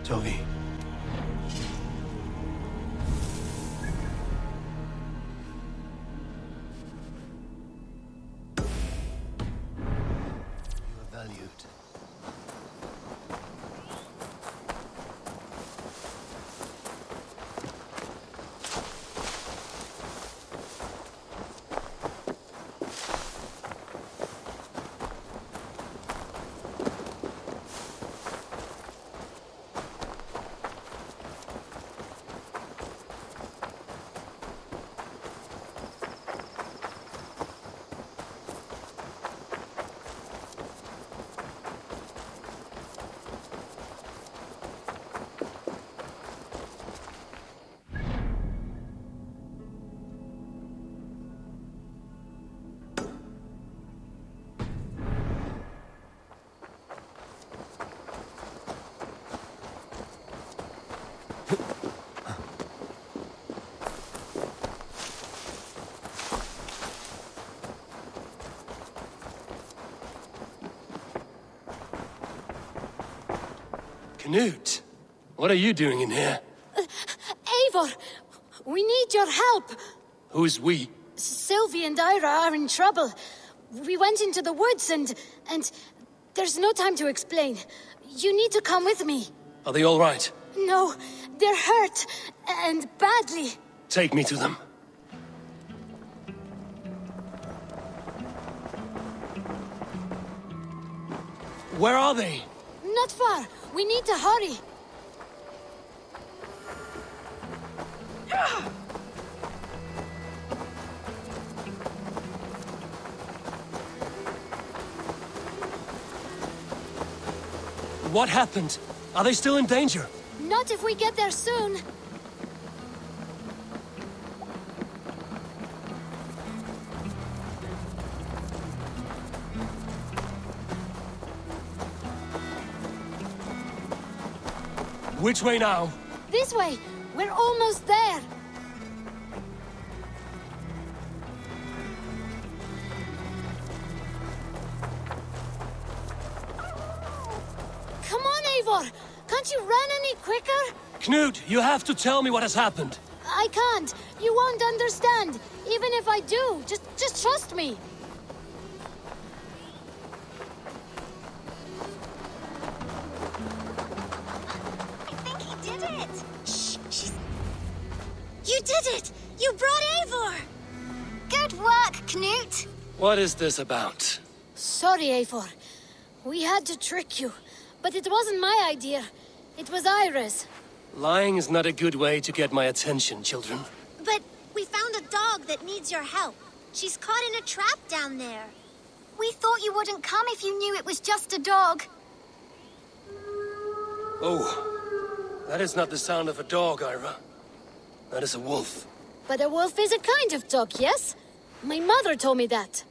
Toby. You are valued. Knut, what are you doing in here? Eivor, we need your help. Who's we? Sylvie and Ira are in trouble. We went into the woods and there's no time to explain. You need to come with me. Are they all right? No, they're hurt, and badly. Take me to them. Where are they? Not far. We need to hurry. What happened? Are they still in danger? Not if we get there soon. Which way now? This way. We're almost there. Come on, Eivor. Can't you run any quicker? Knut, you have to tell me what has happened. I can't. You won't understand. Even if I do, just trust me. You did it! You brought Eivor! Good work, Knut! What is this about? Sorry, Eivor. We had to trick you, but it wasn't my idea. It was Ira's. Lying is not a good way to get my attention, children. But we found a dog that needs your help. She's caught in a trap down there. We thought you wouldn't come if you knew it was just a dog. Oh, that is not the sound of a dog, Ira. That is a wolf. But a wolf is a kind of dog, yes? My mother told me that.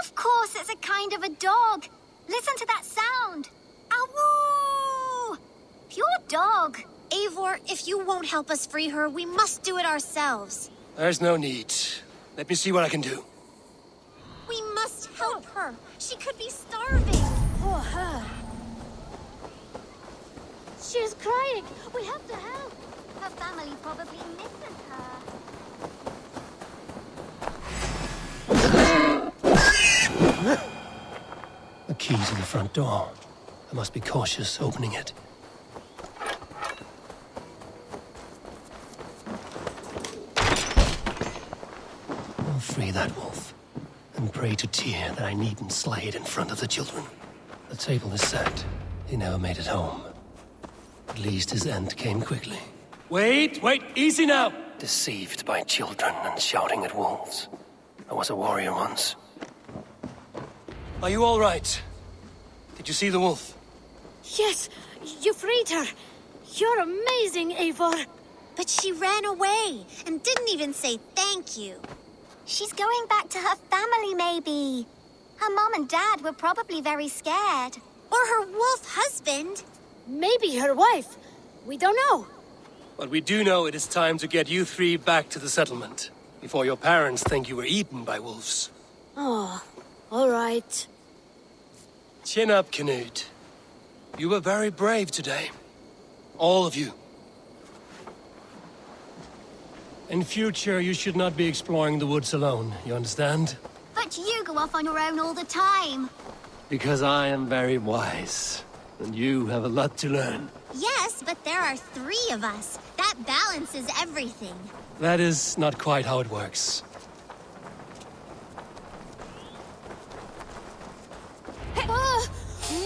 Of course it's a kind of a dog. Listen to that sound. Awoo! Pure dog. Eivor, if you won't help us free her, we must do it ourselves. There's no need. Let me see what I can do. We must help her. She could be starving. Poor her. She's crying. We have to help. Her family probably misses her. The key to the front door. I must be cautious opening it. I'll free that wolf, and pray to Tyr that I needn't slay it in front of the children. The table is set. He never made it home. At least his end came quickly. Wait, easy now! Deceived by children and shouting at wolves. I was a warrior once. Are you all right? Did you see the wolf? Yes, you freed her. You're amazing, Eivor. But she ran away and didn't even say thank you. She's going back to her family, maybe. Her mom and dad were probably very scared. Or her wolf husband. Maybe her wife. We don't know. But we do know it is time to get you three back to the settlement, before your parents think you were eaten by wolves. Oh, all right. Chin up, Knut. You were very brave today. All of you. In future, you should not be exploring the woods alone, you understand? But you go off on your own all the time. Because I am very wise, and you have a lot to learn. Yes, but there are 3 of us. That balances everything. That is not quite how it works.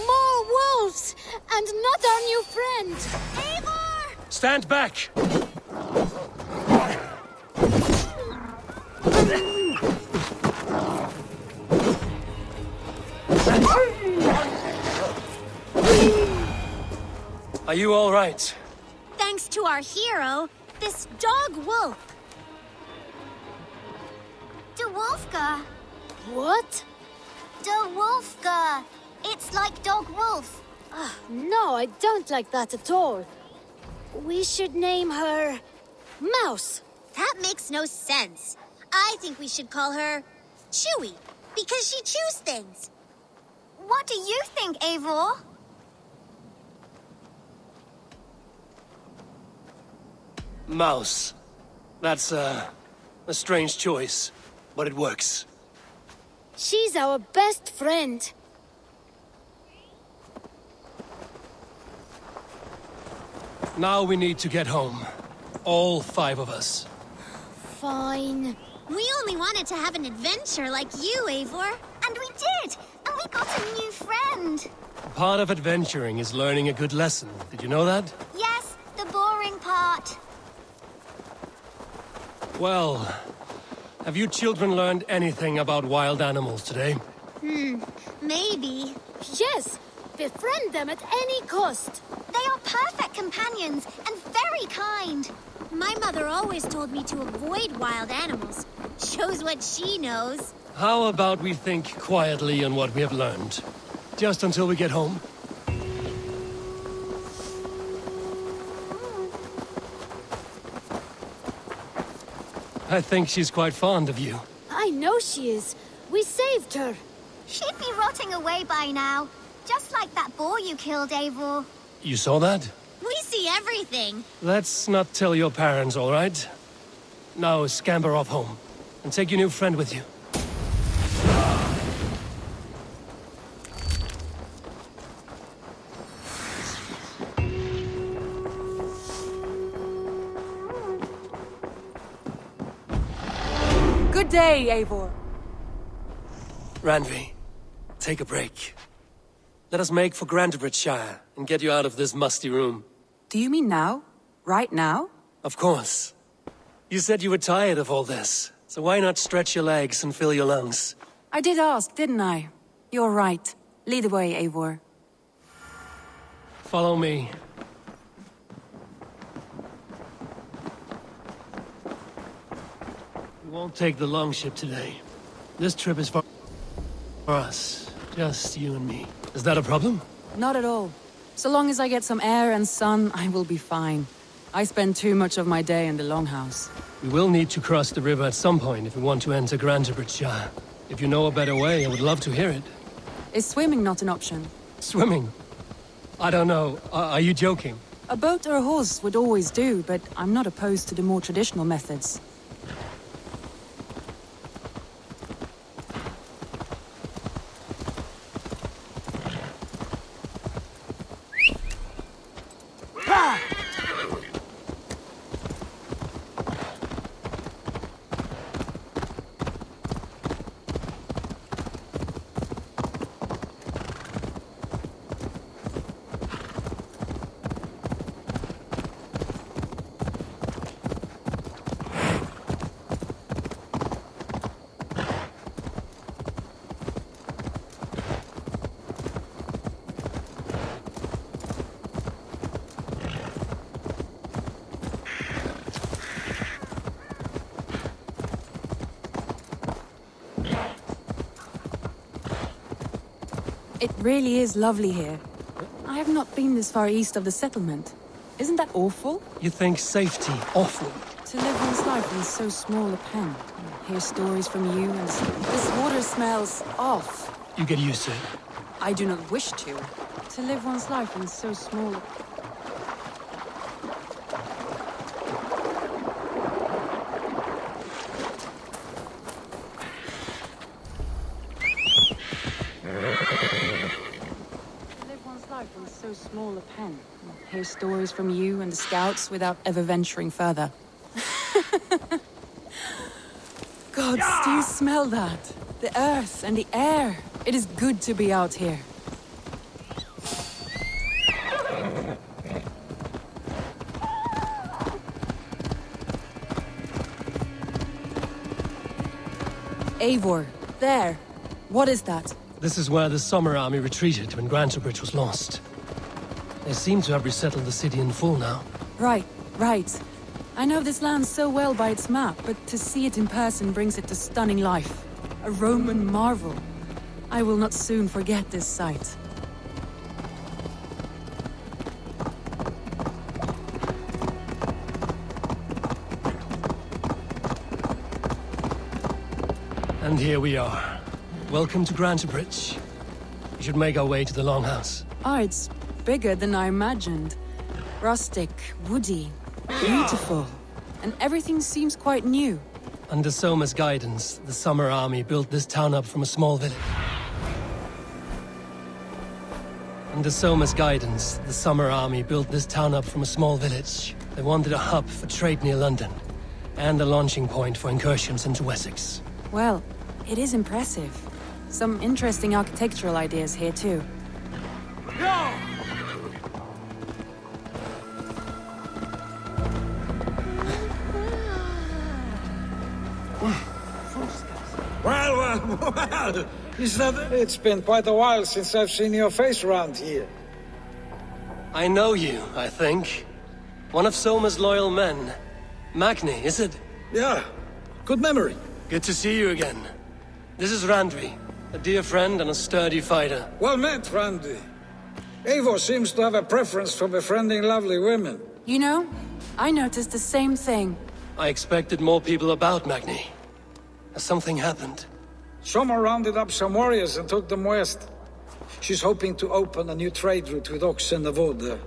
More wolves! And not our new friend! Eivor! Stand back! Are you all right? Thanks to our hero, this dog wolf. De Wolfga. What? De Wolfga. It's like dog wolf. No, I don't like that at all. We should name her... Mouse. That makes no sense. I think we should call her Chewy, because she chews things. What do you think, Eivor? Mouse. That's, a strange choice, but it works. She's our best friend. Now we need to get home. All 5 of us. Fine. We only wanted to have an adventure like you, Eivor. And we did! And we got a new friend. Part of adventuring is learning a good lesson. Did you know that? Yes, the boring part. Well, have you children learned anything about wild animals today? Maybe. Yes, befriend them at any cost. They are perfect companions and very kind. My mother always told me to avoid wild animals. Shows what she knows. How about we think quietly on what we have learned? Just until we get home? I think she's quite fond of you. I know she is. We saved her. She'd be rotting away by now. Just like that boar you killed, Eivor. You saw that? We see everything. Let's not tell your parents, all right? Now scamper off home. And take your new friend with you. Good day, Eivor. Randvi, take a break. Let us make for Grantebridgeshire and get you out of this musty room. Do you mean now? Right now? Of course. You said you were tired of all this, so why not stretch your legs and fill your lungs? I did ask, didn't I? You're right. Lead the way, Eivor. Follow me. We won't take the longship today. This trip is for us. Just you and me. Is that a problem? Not at all. So long as I get some air and sun, I will be fine. I spend too much of my day in the longhouse. We will need to cross the river at some point if we want to enter Grantebridgeshire. If you know a better way, I would love to hear it. Is swimming not an option? Swimming? I don't know. Are you joking? A boat or a horse would always do, but I'm not opposed to the more traditional methods. It really is lovely here. I have not been this far east of the settlement. Isn't that awful? You think safety awful? To live one's life in so small a pen. Hear stories from you and this water smells off. You get used to it. I do not wish to. To live one's life in so small a... so small a pen. I'll hear stories from you and the scouts without ever venturing further. Gods, do you smell that? The earth and the air. It is good to be out here. Eivor, there. What is that? This is where the Summer Army retreated when Grantebridge was lost. They seem to have resettled the city in full now. Right. I know this land so well by its map, but to see it in person brings it to stunning life. A Roman marvel. I will not soon forget this sight. And here we are. Welcome to Grantebridge. We should make our way to the Longhouse. Ah, it's bigger than I imagined. Rustic, woody, beautiful. And everything seems quite new. Under Soma's guidance, the Summer Army built this town up from a small village. Under Soma's guidance, the Summer Army built this town up from a small village. They wanted a hub for trade near London, and a launching point for incursions into Wessex. Well, it is impressive. Some interesting architectural ideas here too. Well, it's been quite a while since I've seen your face around here. I know you, I think. One of Soma's loyal men. Magni, is it? Yeah, good memory. Good to see you again. This is Randvi, a dear friend and a sturdy fighter. Well met, Randy. Eivor seems to have a preference for befriending lovely women. You know, I noticed the same thing. I expected more people about Magni. Has something happened? Soma rounded up some warriors and took them west. She's hoping to open a new trade route with oxen and wood there.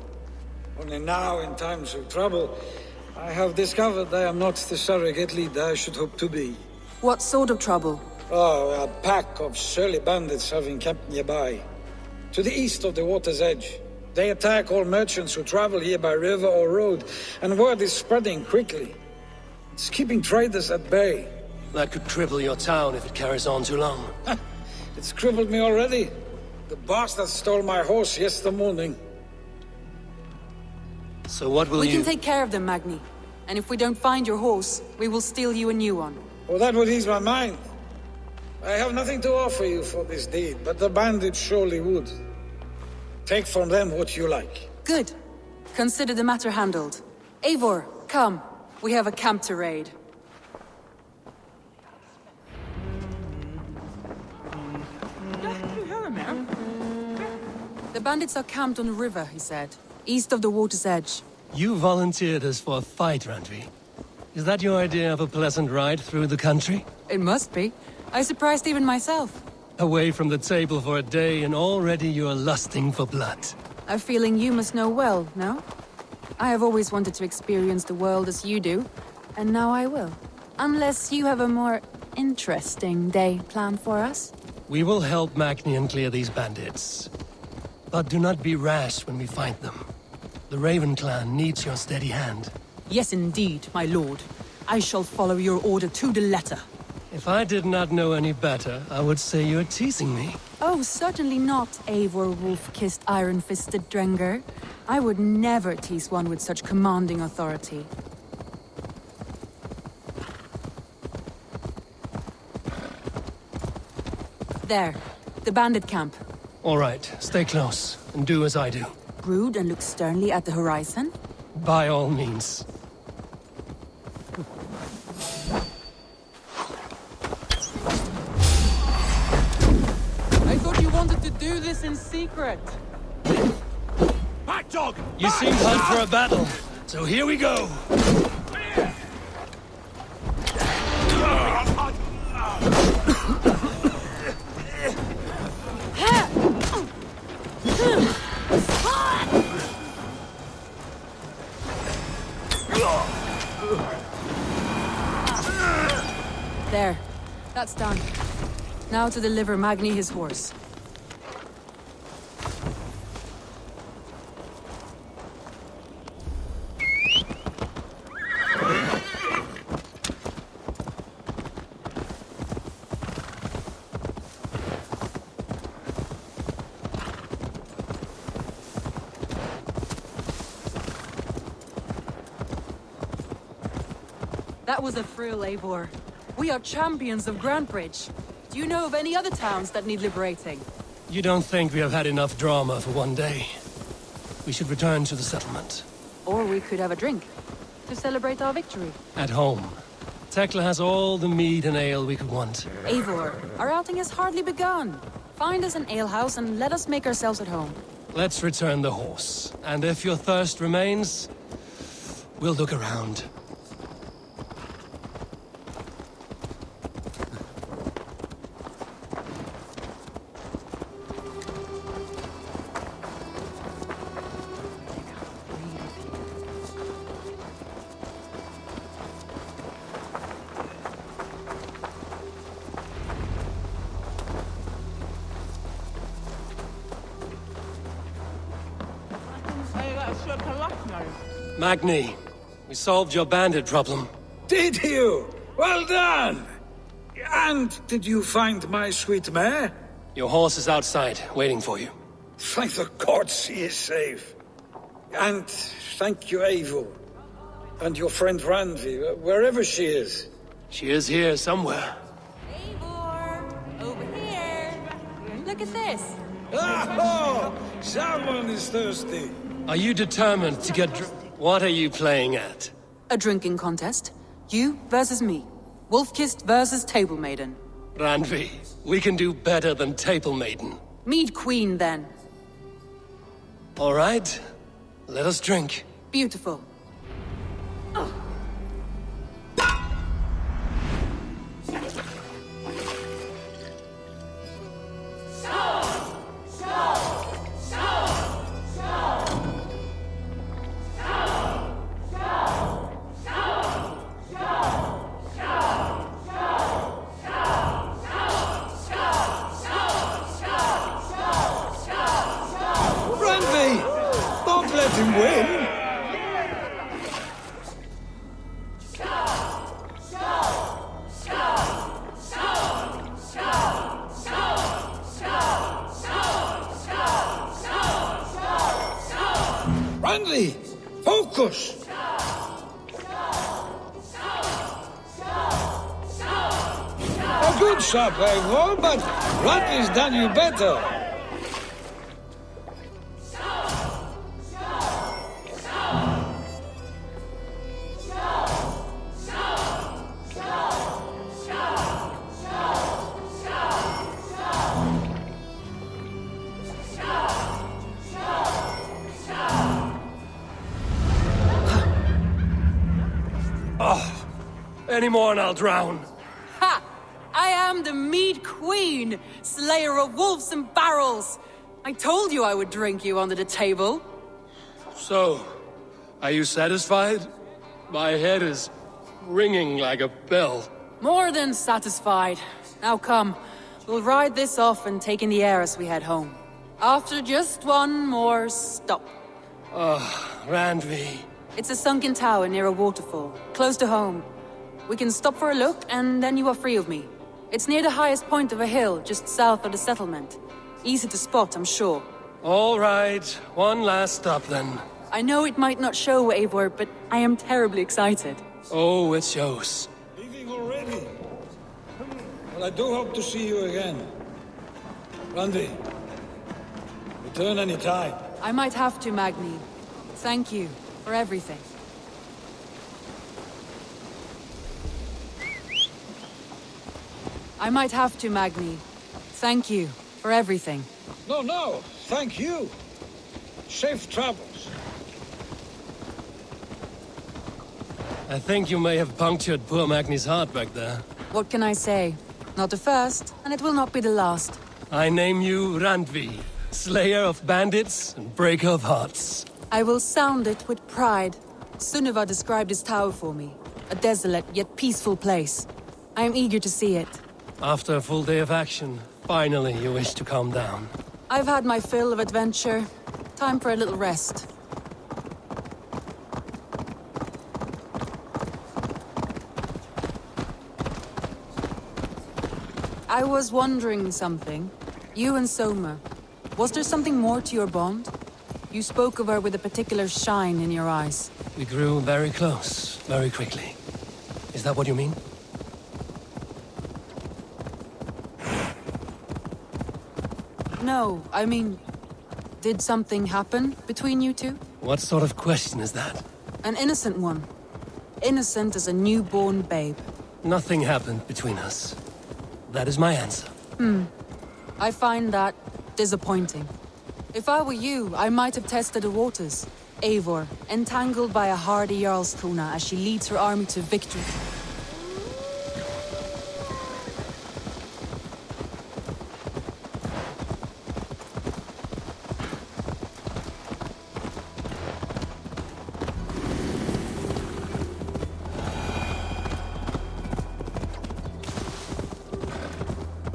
Only now, in times of trouble, I have discovered I am not the surrogate leader I should hope to be. What sort of trouble? Oh, a pack of surly bandits have encamped nearby. To the east of the water's edge. They attack all merchants who travel here by river or road, and word is spreading quickly. It's keeping traders at bay. That could cripple your town if it carries on too long. It's crippled me already. The bastard stole my horse yesterday morning. So what will We you... can take care of them, Magni. And if we don't find your horse, we will steal you a new one. Oh, that would ease my mind. I have nothing to offer you for this deed, but the bandits surely would. Take from them what you like. Good. Consider the matter handled. Eivor, come. We have a camp to raid. The bandits are camped on the river, he said. East of the water's edge. You volunteered us for a fight, Randvi. Is that your idea of a pleasant ride through the country? It must be. I surprised even myself. Away from the table for a day and already you're lusting for blood. A feeling you must know well, no? I have always wanted to experience the world as you do, and now I will. Unless you have a more interesting day planned for us? We will help Magni clear these bandits. But do not be rash when we fight them. The Raven clan needs your steady hand. Yes, indeed, my lord. I shall follow your order to the letter. If I did not know any better, I would say you're teasing me. Oh, certainly not, Eivor wolf-kissed iron-fisted Drenger. I would never tease one with such commanding authority. There, the bandit camp. All right, stay close, and do as I do. Brood and look sternly at the horizon? By all means. I thought you wanted to do this in secret. Back, dog! You seem hyped for a battle, so here we go! There. That's done. Now to deliver Magni his horse. That was a thrill, Eivor. We are champions of Grantebridge. Do you know of any other towns that need liberating? You don't think we have had enough drama for one day? We should return to the settlement. Or we could have a drink, to celebrate our victory. At home. Tekla has all the mead and ale we could want. Eivor, our outing has hardly begun. Find us an alehouse and let us make ourselves at home. Let's return the horse. And if your thirst remains, we'll look around. Magni, we solved your bandit problem. Did you? Well done! And did you find my sweet mare? Your horse is outside, waiting for you. Thank the gods he is safe. And thank you, Eivor. And your friend Randvi, wherever she is. She is here somewhere. Eivor, over here. Look at this. Oh, someone is thirsty. Are you determined to get What are you playing at? A drinking contest. You versus me. Wolf-kissed versus Table Maiden. Randvi, we can do better than Table Maiden. Mead Queen, then. All right, let us drink. Beautiful. Randvi, focus! A good shot, Eivor, but Randvi's done you better. Any more and I'll drown. Ha! I am the Mead Queen, slayer of wolves and barrels. I told you I would drink you under the table. So, are you satisfied? My head is ringing like a bell. More than satisfied. Now come, we'll ride this off and take in the air as we head home. After just one more stop. Randvi. It's a sunken tower near a waterfall, close to home. We can stop for a look, and then you are free of me. It's near the highest point of a hill, just south of the settlement. Easy to spot, I'm sure. All right, one last stop then. I know it might not show, Eivor, but I am terribly excited. Oh, it shows. Leaving already? Well, I do hope to see you again. Randvi, return any time. I might have to, Magni. Thank you for everything. I might have to, Magni. Thank you for everything. No, thank you. Safe travels. I think you may have punctured poor Magni's heart back there. What can I say? Not the first, and it will not be the last. I name you Randvi, slayer of bandits and breaker of hearts. I will sound it with pride. Sunniva described this tower for me. A desolate yet peaceful place. I am eager to see it. After a full day of action, finally you wish to calm down. I've had my fill of adventure. Time for a little rest. I was wondering something. You and Soma. Was there something more to your bond? You spoke of her with a particular shine in your eyes. We grew very close, very quickly. Is that what you mean? No, I mean... Did something happen between you two? What sort of question is that? An innocent one. Innocent as a newborn babe. Nothing happened between us. That is my answer. I find that disappointing. If I were you, I might have tested the waters. Eivor, entangled by a hardy Jarlskona as she leads her army to victory.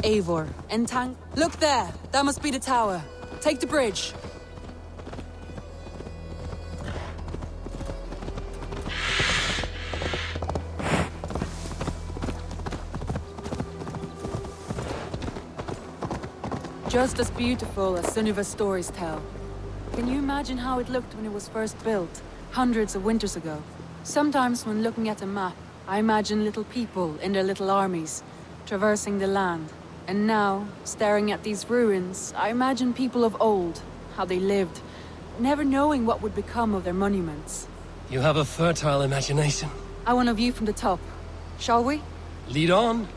Eivor, Look there! That must be the tower. Take the bridge. Just as beautiful as Sunniva's stories tell. Can you imagine how it looked when it was first built, hundreds of winters ago? Sometimes when looking at a map, I imagine little people in their little armies, traversing the land. And now, staring at these ruins, I imagine people of old, how they lived, never knowing what would become of their monuments. You have a fertile imagination. I want a view from the top. Shall we? Lead on.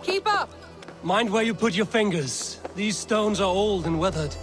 Keep up! Mind where you put your fingers. These stones are old and weathered.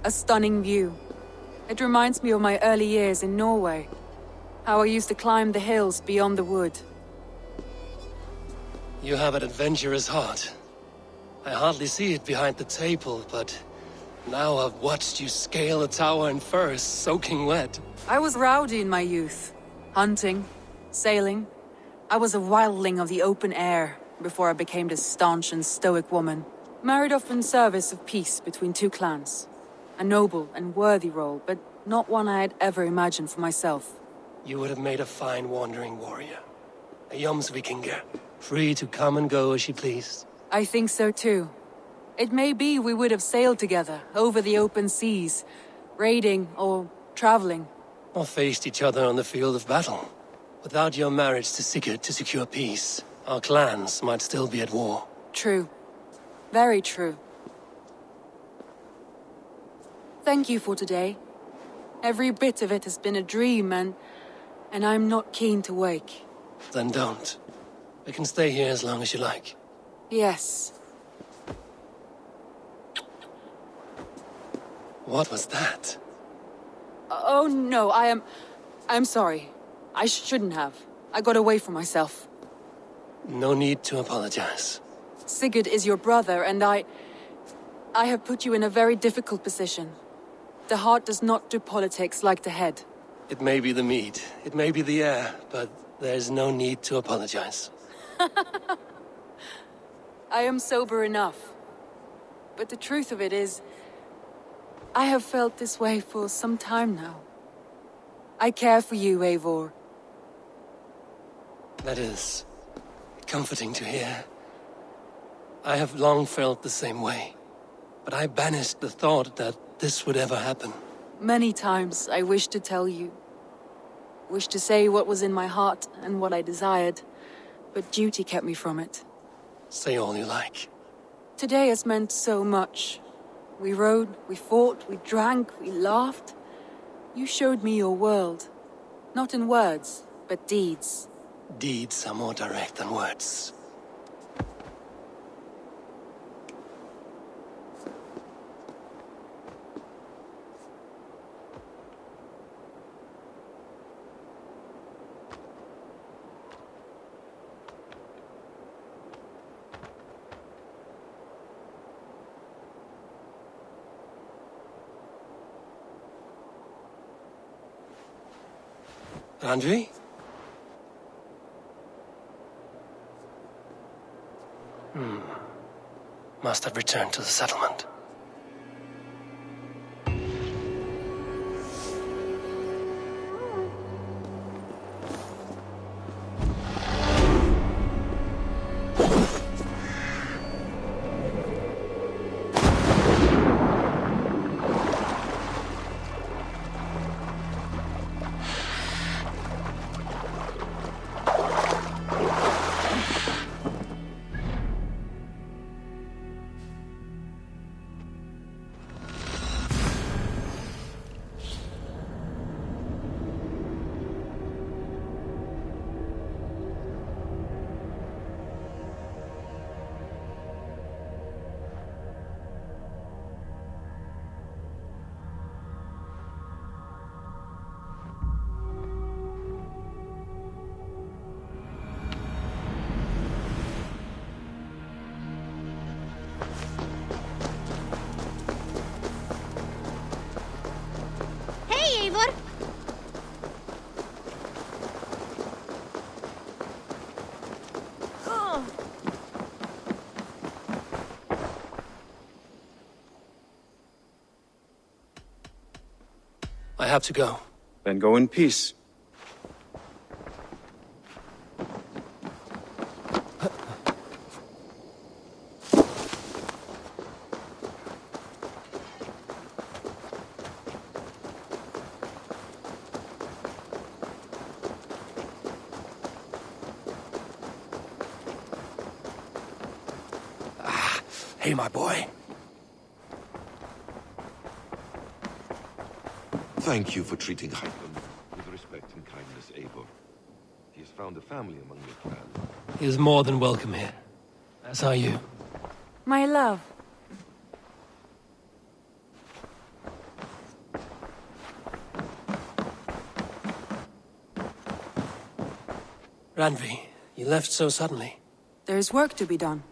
A stunning view. It reminds me of my early years in Norway. How I used to climb the hills beyond the wood. You have an adventurous heart. I hardly see it behind the table, but now I've watched you scale a tower in furs, soaking wet. I was rowdy in my youth. Hunting, sailing. I was a wildling of the open air before I became this staunch and stoic woman. Married off in service of peace between two clans. A noble and worthy role, but not one I had ever imagined for myself. You would have made a fine wandering warrior. A Jomsvikinger, free to come and go as she pleased. I think so too. It may be we would have sailed together, over the open seas, raiding or traveling. Or faced each other on the field of battle. Without your marriage to Sigurd to secure peace, our clans might still be at war. True. Very true. Thank you for today. Every bit of it has been a dream, and I'm not keen to wake. Then don't. We can stay here as long as you like. Yes. What was that? Oh no, I'm sorry. I shouldn't have. I got away from myself. No need to apologize. Sigurd is your brother, and I have put you in a very difficult position. The heart does not do politics like the head. It may be the meat, it may be the air, but there's no need to apologize. I am sober enough. But the truth of it is, I have felt this way for some time now. I care for you, Eivor. That is comforting to hear. I have long felt the same way, but I banished the thought that this would ever happen. Many times I wished to tell you. Wished to say what was in my heart and what I desired, but duty kept me from it. Say all you like. Today has meant so much. We rode, we fought, we drank, we laughed. You showed me your world. Not in words, but deeds. Deeds are more direct than words. Randvi? Must have returned to the settlement. Hey, Ivar! I have to go. Then go in peace. Hey, my boy. Thank you for treating Hytham with respect and kindness, Eivor. He has found a family among your clan. He is more than welcome here. As are you. My love. Randvi, you left so suddenly. There is work to be done.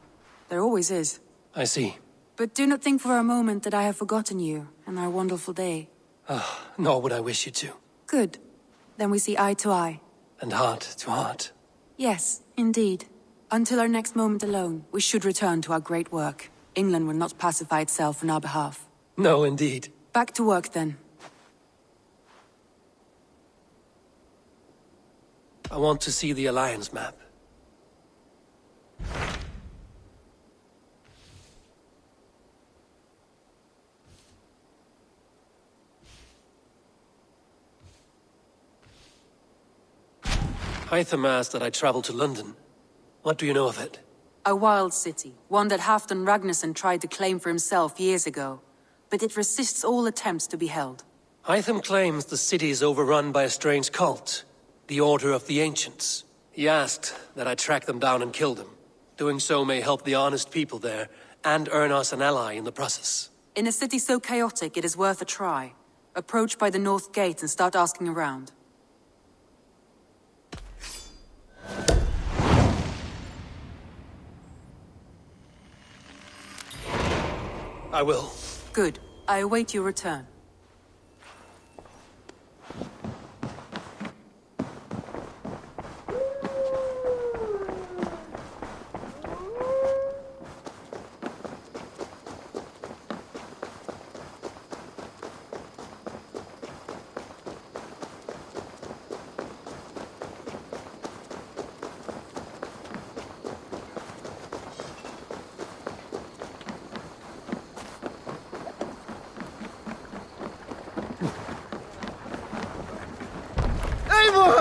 There always is. I see. But do not think for a moment that I have forgotten you and our wonderful day. Nor would I wish you to. Good. Then we see eye to eye. And heart to heart. Yes, indeed. Until our next moment alone, we should return to our great work. England will not pacify itself on our behalf. No, indeed. Back to work, then. I want to see the Alliance map. Hytham asked that I travel to London. What do you know of it? A wild city, one that Halfdan Ragnarsson tried to claim for himself years ago. But it resists all attempts to be held. Hytham claims the city is overrun by a strange cult, the Order of the Ancients. He asked that I track them down and kill them. Doing so may help the honest people there, and earn us an ally in the process. In a city so chaotic, it is worth a try. Approach by the North Gate and start asking around. I will. Good. I await your return.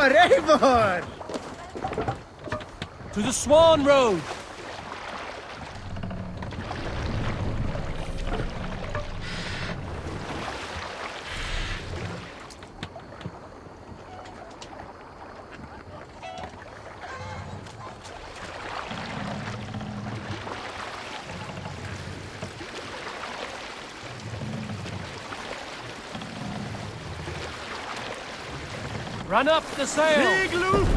Eivor! To the Swan Road! Run up the sail! Big loop!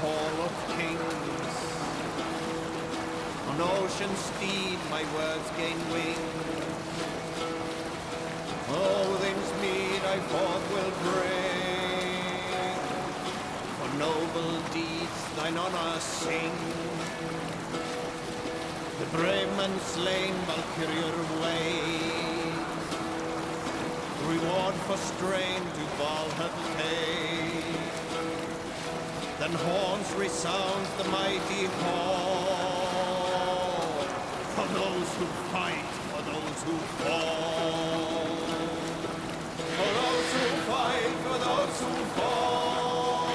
hall of kings. On ocean steed my words gain wing. Odin's mead I forth will bring. For noble deeds thine honor sing. The brave men slain Valkyrier ways. Reward for strain to Valhalla take. Then horns resounds the mighty call. For those who fight, for those who fall. For those who fight, for those who fall.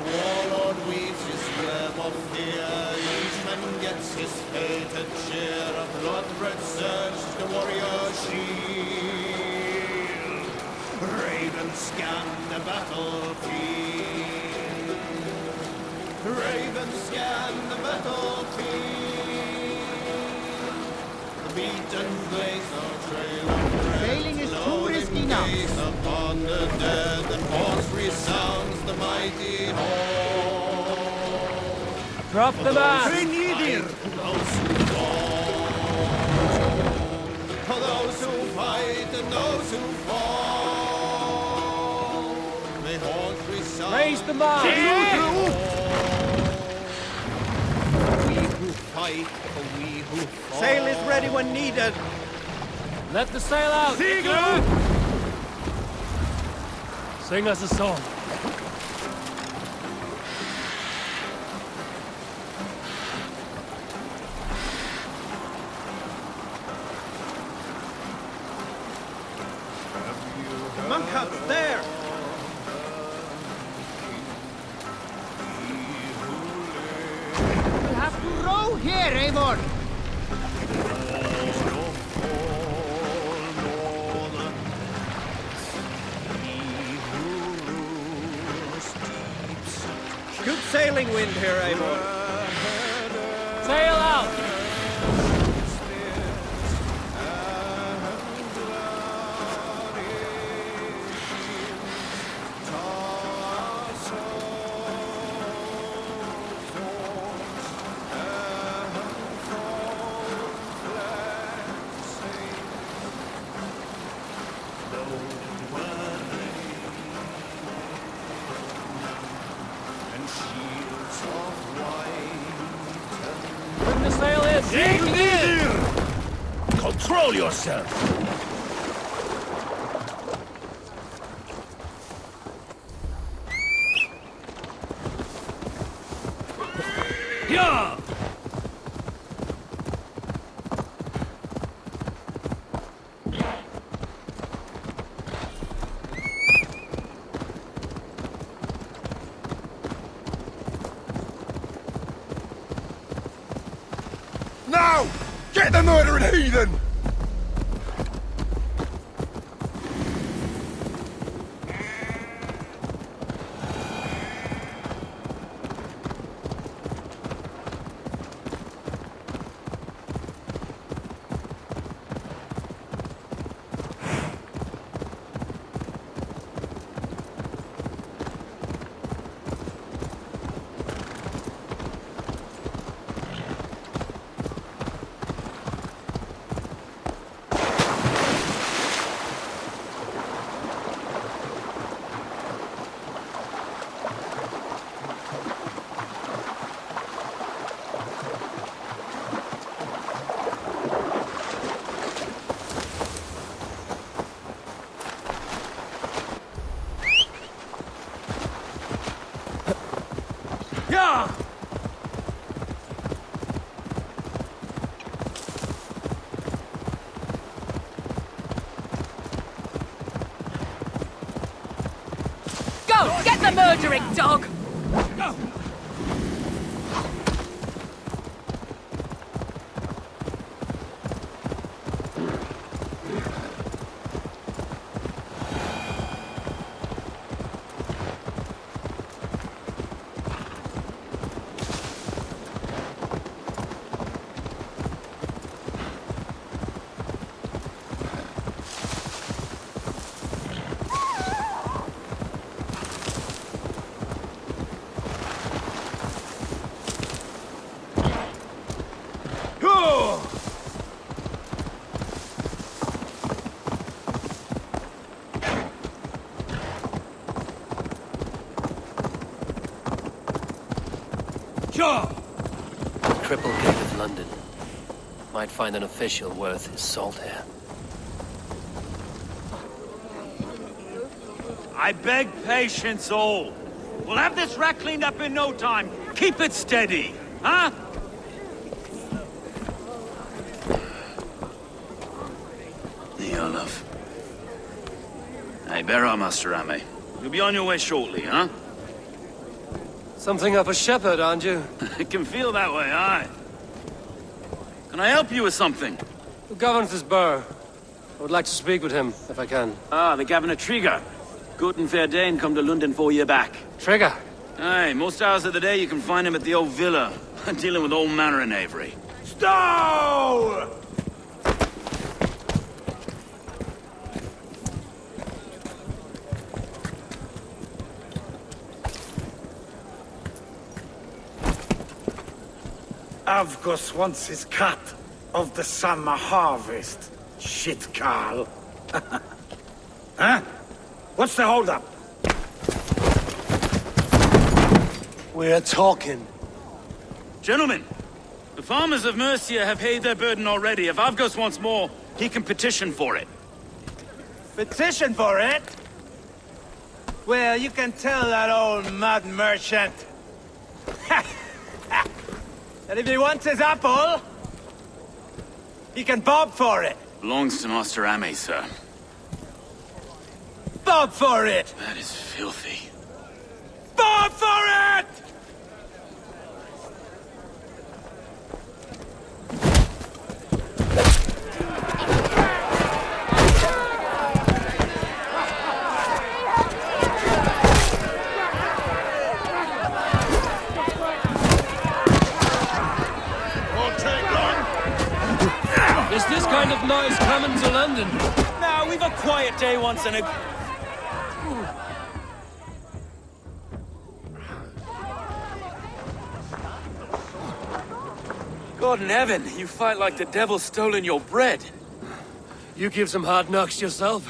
Warlord weaves his web of fear. Each man gets his fated share. A blood-red surge, the warrior shield. Ravens scan the battlefield. Ravens scan the battlefield. The beaten blaze of trail of red. Sailing is too risky now. Upon the dead and horns resounds the mighty hall. Drop the man! For those who fall. For those who fight and those who fall. May horns resound. Raise the man! We who fight, for we who fall. Sail is ready when needed. Let the sail out! Sing us a song. Monk hut there! We'll have to row here, Eivor! Good sailing wind here, Eivor. Sail out! Bring the sail in! Control yourself! Yeah! Now! Get the murdering heathen! Yeah! Go! Get the murdering dog! Sure! Crippled Gate of London. Might find an official worth his salt here. I beg patience, all. We'll have this wreck cleaned up in no time. Keep it steady, huh? Ceolwulf. Hey, bear up, Master Ame. You'll be on your way shortly, huh? Something of a shepherd, aren't you? It can feel that way, aye. Can I help you with something? Who governs this burr? I would like to speak with him, if I can. Ah, the Governor Trigger. Good and fair Dane come to London 4 year back. Trigger! Aye, most hours of the day you can find him at the old villa, dealing with all manner in Avery. Stow! Avgos wants his cut of the summer harvest. Shit, Carl. Huh? What's the holdup? We're talking. Gentlemen, the farmers of Mercia have paid their burden already. If Avgos wants more, he can petition for it. Petition for it? Well, you can tell that old mud merchant. And if he wants his apple, he can bob for it. Belongs to Master Ame, sir. Bob for it! That is filthy. Bob for it! Is this kind of noise coming to London? Now, we've a quiet day once in a... God in heaven, you fight like the devil's stolen your bread. You give some hard knocks yourself.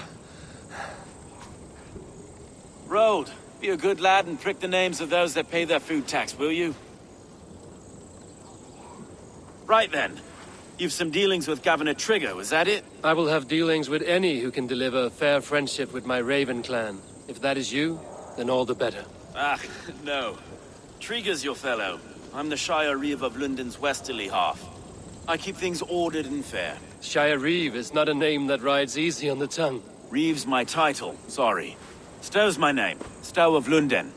Road, be a good lad and prick the names of those that pay their food tax, will you? Right then. You've some dealings with Governor Trigger, is that it? I will have dealings with any who can deliver fair friendship with my Raven clan. If that is you, then all the better. Ah, no. Trigger's your fellow. I'm the Shire Reeve of London's westerly half. I keep things ordered and fair. Shire Reeve is not a name that rides easy on the tongue. Reeve's my title, sorry. Stow's my name. Stow of London.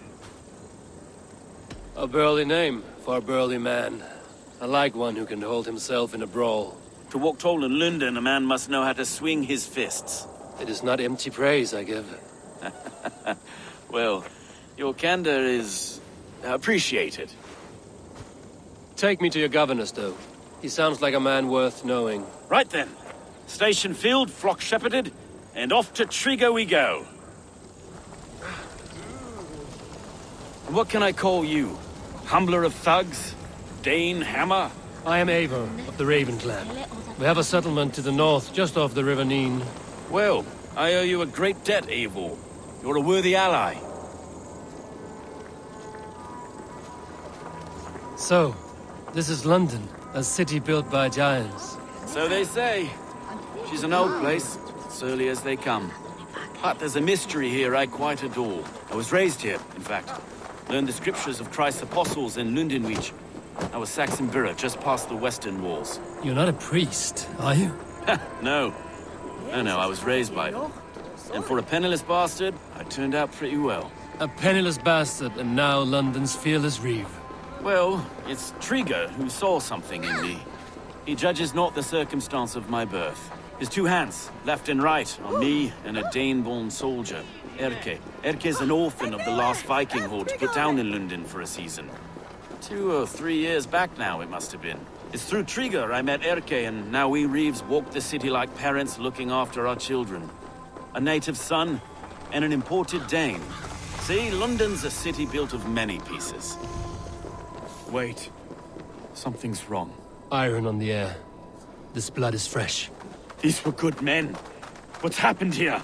A burly name for a burly man. I like one who can hold himself in a brawl. To walk tall in London, a man must know how to swing his fists. It is not empty praise I give. Well, your candor is... appreciated. Take me to your governor, Stow. He sounds like a man worth knowing. Right then. Station filled, flock shepherded, and off to Trigger we go. What can I call you? Humbler of thugs? Dane Hammer? I am Ivar of the Raven clan. We have a settlement to the north, just off the River Neen. Well, I owe you a great debt, Eivor. You're a worthy ally. So, this is London, a city built by giants. So they say. She's an old place, surly as they come. But there's a mystery here I quite adore. I was raised here, in fact. Learned the scriptures of Christ's apostles in Lundenwich. I was Saxon Borough, just past the western walls. You're not a priest, are you? No. No, I was raised by them. And for a penniless bastard, I turned out pretty well. A penniless bastard, and now London's fearless reeve. Well, it's Trigger who saw something in me. He judges not the circumstance of my birth. His two hands, left and right, on me and a Dane-born soldier, Erke. Erke's an orphan of the last Viking horde put down in London for a season. 2 or 3 years back now, it must have been. It's through Trigger I met Erke, and now we Reeves walk the city like parents looking after our children. A native son, and an imported Dane. See, London's a city built of many pieces. Wait. Something's wrong. Iron on the air. This blood is fresh. These were good men. What's happened here?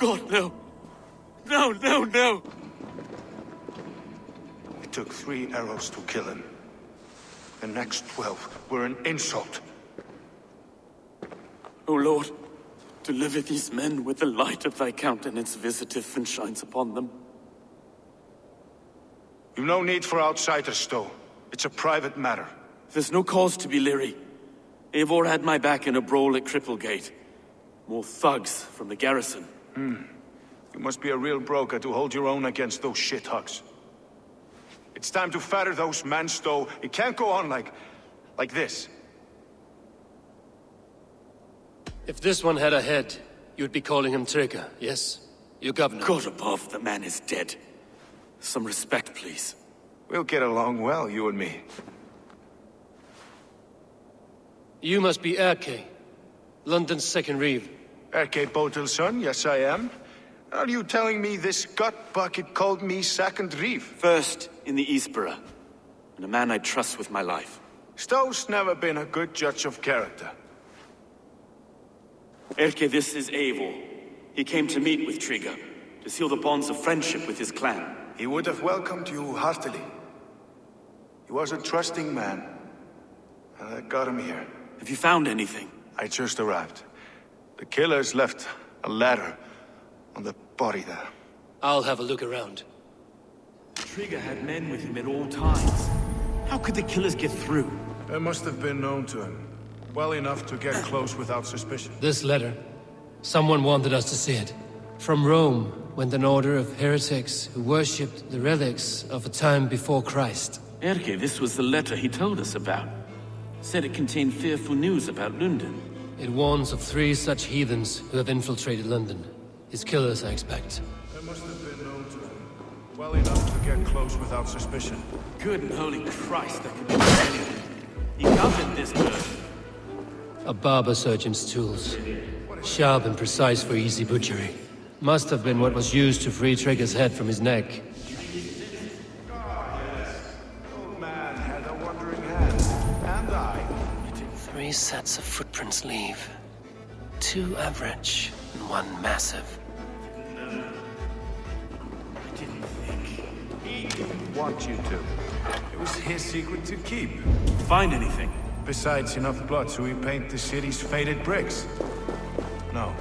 God, no. No, no, no! It took 3 arrows to kill him. The next 12 were an insult. O Lord, deliver these men with the light of thy countenance visiteth and shines upon them. You've no need for outsiders, Stowe. It's a private matter. There's no cause to be leery. Eivor had my back in a brawl at Cripplegate. More thugs from the garrison. You must be a real broker to hold your own against those shithugs. It's time to fetter those men, Stowe. It can't go on like this. If this one had a head, you'd be calling him Trigger, yes? Your governor. God above, the man is dead. Some respect, please. We'll get along well, you and me. You must be Erke, London's second reeve. Erke Botel's son, yes I am. Are you telling me this gut bucket called me second reeve? First in the Eastborough, and a man I trust with my life. Stowe's never been a good judge of character. Erke, this is Eivor. He came to meet with Trigger, to seal the bonds of friendship with his clan. He would have welcomed you heartily. He was a trusting man, and that got him here. Have you found anything? I just arrived. The killers left a ladder on the body there. I'll have a look around. Trigger had men with him at all times. How could the killers get through? They must have been known to him. Well enough to get close without suspicion. This letter. Someone wanted us to see it. From Rome went an order of heretics who worshipped the relics of a time before Christ. Erke, this was the letter he told us about. Said it contained fearful news about London. It warns of 3 such heathens who have infiltrated London. His killers, I expect. They must have been known to him. Well enough to get close without suspicion. Good and holy Christ, that could be anything. He covered this bird. A barber surgeon's tools. Sharp and precise for easy butchery. Must have been what was used to free Trigger's head from his neck. Old man had a wandering hand. And I. 3 sets of footprints leave. 2 average and 1 massive. I didn't think. He didn't want you to. It was his secret to keep. Find anything? Besides enough blood to repaint the city's faded bricks. No.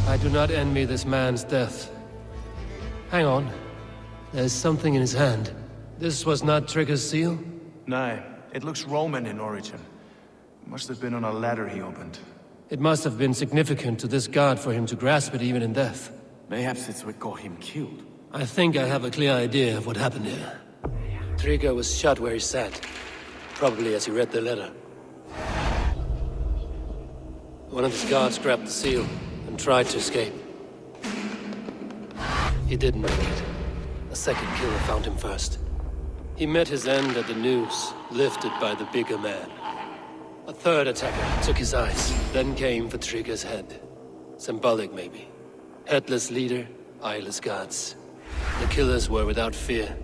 I do not envy this man's death. Hang on. There's something in his hand. This was not Trigger's seal? No, it looks Roman in origin. Must have been on a ladder he opened. It must have been significant to this god for him to grasp it even in death. Mayhaps it's what got him killed. I think I have a clear idea of what happened here. Trigger was shot where he sat. Probably as he read the letter. One of his guards grabbed the seal and tried to escape. He didn't make it. A second killer found him first. He met his end at the noose, lifted by the bigger man. A third attacker took his eyes, then came for Trigger's head. Symbolic, maybe. Headless leader, eyeless guards. The killers were without fear.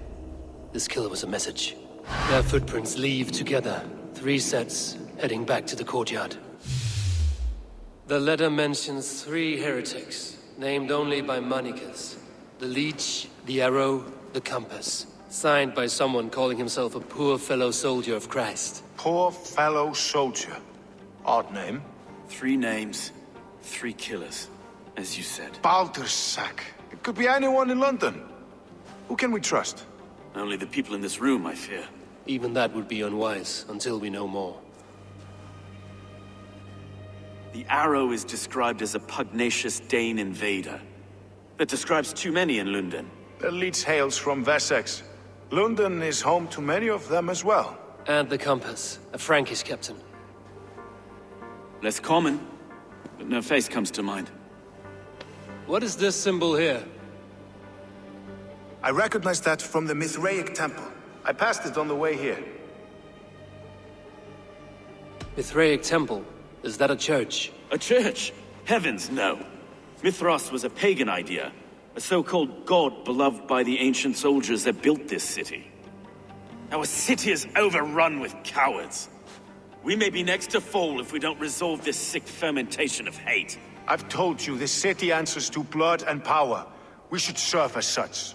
This killer was a message. Their footprints leave together, 3 sets, heading back to the courtyard. The letter mentions 3 heretics, named only by monikers. The Leech, the Arrow, the Compass. Signed by someone calling himself a poor fellow soldier of Christ. Poor fellow soldier. Odd name. 3 names, 3 killers, as you said. Baldersack. It could be anyone in London. Who can we trust? Only the people in this room, I fear. Even that would be unwise, until we know more. The Arrow is described as a pugnacious Dane invader. That describes too many in London. The leech hails from Wessex. London is home to many of them as well. And the compass, a Frankish captain. Less common, but no face comes to mind. What is this symbol here? I recognize that from the Mithraic temple. I passed it on the way here. Mithraic temple? Is that a church? A church? Heavens, no. Mithras was a pagan idea. A so-called god beloved by the ancient soldiers that built this city. Our city is overrun with cowards. We may be next to fall if we don't resolve this sick fermentation of hate. I've told you, this city answers to blood and power. We should serve as such.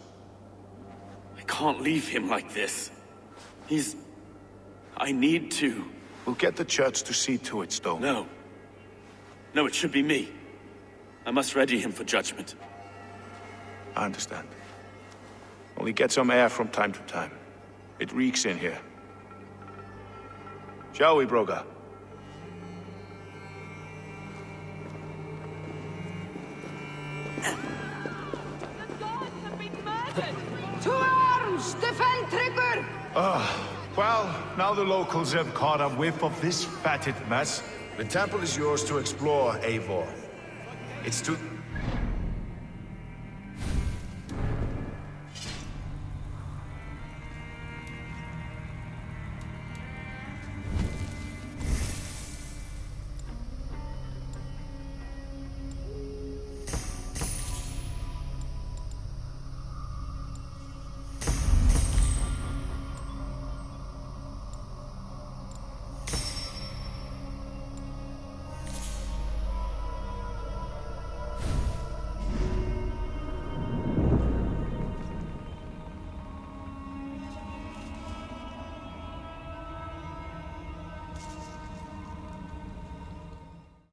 I can't leave him like this. I need to. We'll get the church to see to it, Stone. No. No, it should be me. I must ready him for judgment. I understand. Only get some air from time to time. It reeks in here. Shall we, Broga? To arms! Defend Trigger! Well, now the locals have caught a whiff of this fatted mess. The temple is yours to explore, Eivor. It's to...